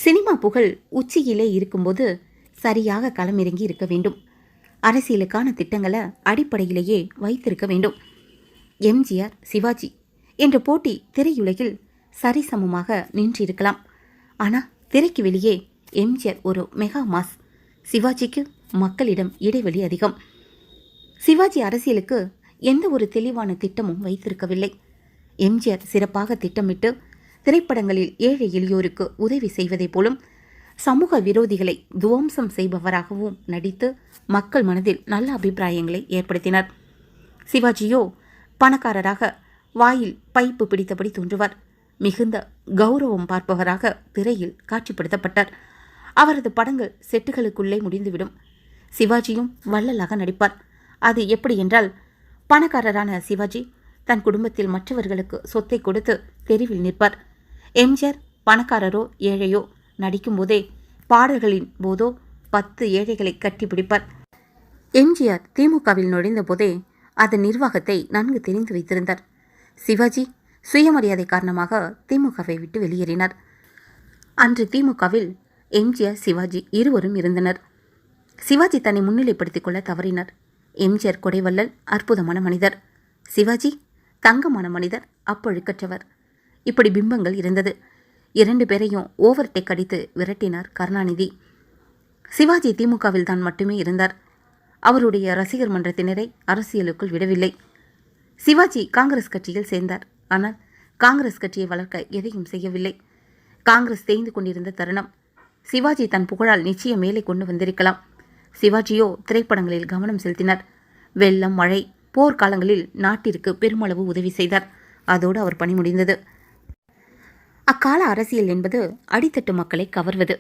Cinema புகழ் உச்சியிலே இருக்கும்போது சரியாக களமிறங்கி இருக்க வேண்டும். அரசியலுக்கான திட்டங்களை அடிப்படையிலேயே வைத்திருக்க வேண்டும். எம்ஜிஆர், சிவாஜி என்ற போட்டி திரையுலகில் சரிசமமாக நின்றிருக்கலாம். ஆனால் திரைக்கு வெளியே எம்ஜிஆர் ஒரு மெகா மாஸ். சிவாஜிக்கு மக்களிடம் இடைவெளி அதிகம். சிவாஜி அரசியலுக்கு எந்த ஒரு தெளிவான திட்டமும் வைத்திருக்கவில்லை. எம்ஜிஆர் சிறப்பாக திட்டமிட்டு திரைப்படங்களில் ஏழை எளியோருக்கு உதவி செய்வதைப் போலும் சமூக விரோதிகளை துவம்சம் செய்பவராகவும் நடித்து மக்கள் மனதில் நல்ல அபிப்பிராயங்களை ஏற்படுத்தினார். சிவாஜியோ பணக்காரராக வாயில் பைப்பு பிடித்தபடி தோன்றுவார். மிகுந்த கௌரவம் பார்ப்பவராக திரையில் காட்சிப்படுத்தப்பட்டார். அவரது படங்கள் செட்டுகளுக்குள்ளே முடிந்துவிடும். சிவாஜியும் வள்ளலாக நடிப்பார். அது எப்படி என்றால், பணக்காரரான சிவாஜி தன் குடும்பத்தில் மற்றவர்களுக்கு சொத்தை கொடுத்து தெருவில் நிற்பார். எம்ஜிஆர் பணக்காரரோ ஏழையோ நடிக்கும்போதே பாடல்களின் போதோ 10 ஏழைகளை கட்டி பிடிப்பார். எம்ஜிஆர் திமுகவில் நுழைந்த போதே அதன் நிர்வாகத்தை நன்கு தெரிந்து வைத்திருந்தார். சிவாஜி சுயமரியாதை காரணமாக திமுகவை விட்டு வெளியேறினார். அன்று திமுகவில் எம்ஜிஆர், சிவாஜி இருவரும் இருந்தனர். சிவாஜி தன்னை முன்னிலைப்படுத்திக் கொள்ள தவறினார். எம்ஜிஆர் கொடைவள்ளல், அற்புதமான மனிதர். சிவாஜி தங்கமான மனிதர், அப்பொழுக்கற்றவர். இப்படி பிம்பங்கள் இருந்தது. 2 பேரையும் ஓவர்டேக் அடித்து விரட்டினார் கருணாநிதி. சிவாஜி திமுகவில் தான் மட்டுமே இருந்தார். அவருடைய ரசிகர் மன்றத்தினரை அரசியலுக்குள் விடவில்லை. சிவாஜி காங்கிரஸ் கட்சியில் சேர்ந்தார். ஆனால் காங்கிரஸ் கட்சியை வளர்க்க எதையும் செய்யவில்லை. காங்கிரஸ் தேய்ந்து கொண்டிருந்த தருணம். சிவாஜி தன் புகழால் நிச்சயம் மேலே கொண்டு வந்திருக்கலாம். சிவாஜியோ திரைப்படங்களில் கவனம் செலுத்தினார். வெள்ளம், மழை, போர்க்காலங்களில் நாட்டிற்கு பெருமளவு உதவி செய்தார். அதோடு அவர் பணி முடிந்தது. அக்கால அரசியல் என்பது அடித்தட்டு மக்களை கவர்வது.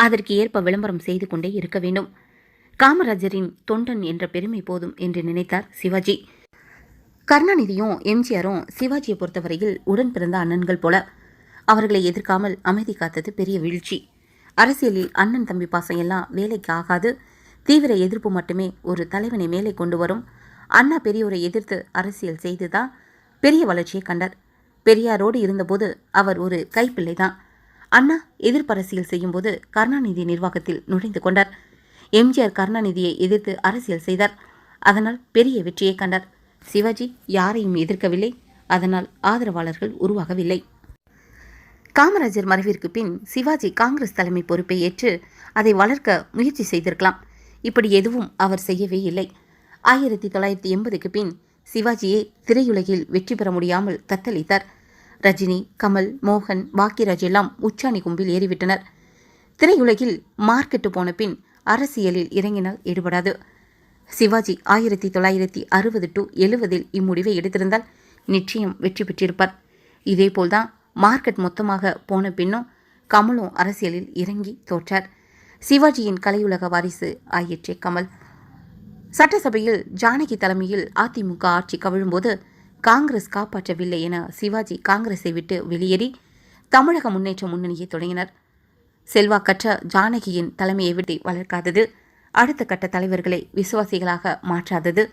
அதற்கு ஏற்ப விளம்பரம் செய்து கொண்டே இருக்க வேண்டும். காமராஜரின் தொண்டன் என்ற பெருமை போதும் என்று நினைத்தார் சிவாஜி. கருணாநிதியும் எம்ஜிஆரும் சிவாஜியை பொறுத்தவரையில் உடன் பிறந்த அண்ணன்கள் போல. அவர்களை எதிர்க்காமல் அமைதி காத்தது பெரிய வீழ்ச்சி. அரசியலில் அண்ணன் தம்பி பாசம் எல்லாம் வேலைக்கு ஆகாது. தீவிர எதிர்ப்பு மட்டுமே ஒரு தலைவனை மேலே கொண்டு வரும். அண்ணா பெரியோரை எதிர்த்து அரசியல் செய்துதான் பெரிய வளர்ச்சியை கண்டார். பெரியாரோடு இருந்தபோது அவர் ஒரு கைப்பிள்ளை தான். அண்ணா எதிர்ப்பரசியல் செய்யும்போது கருணாநிதி நிர்வாகத்தில் நுழைந்து கொண்டார். எம்ஜிஆர் கருணாநிதியை எதிர்த்து அரசியல் செய்தார். அதனால் பெரிய வெற்றியை கண்டார். சிவாஜி யாரையும் எதிர்க்கவில்லை. அதனால் ஆதரவாளர்கள் உருவாகவில்லை. காமராஜர் மறைவிற்கு பின் சிவாஜி காங்கிரஸ் தலைமை பொறுப்பை ஏற்று அதை வளர்க்க முயற்சி செய்திருக்கலாம். இப்படி எதுவும் அவர் செய்யவே இல்லை. 1980க்கு பின் சிவாஜியை திரையுலகில் வெற்றி பெற முடியாமல் தத்தளித்தார். ரஜினி, கமல், மோகன், பாக்யராஜ் எல்லாம் உச்சாணி கும்பில் ஏறிவிட்டனர். திரையுலகில் மார்க்கெட்டு போன பின் அரசியலில் இறங்கினால் ஈடுபடாது. சிவாஜி 1960 to 70 இம்முடிவை எடுத்திருந்தால் நிச்சயம் வெற்றி பெற்றிருப்பார். இதேபோல்தான் மார்க்கெட் மொத்தமாக போன பின்னும் கமலும் அரசியலில் இறங்கி தோற்றார். சிவாஜியின் கலையுலக வாரிசு ஆயிற்றே கமல். சட்டசபையில் ஜானகி தலைமையில் அதிமுக ஆட்சி கவிழும்போது காங்கிரஸ் காப்பாற்றவில்லை என சிவாஜி காங்கிரஸை விட்டு வெளியேறி தமிழக முன்னேற்ற முன்னணியை தொடங்கினர். செல்வாக்கற்ற ஜானகியின் தலைமையை விட்டு வளர்க்காதது, அடுத்த கட்ட தலைவர்களை விசுவாசிகளாக மாற்றாதது,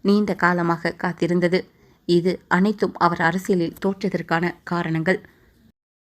நீண்ட காலமாக காத்திருந்தது. இது அனைத்தும் அவர் அரசியலில் தோற்றதற்கான காரணங்கள்.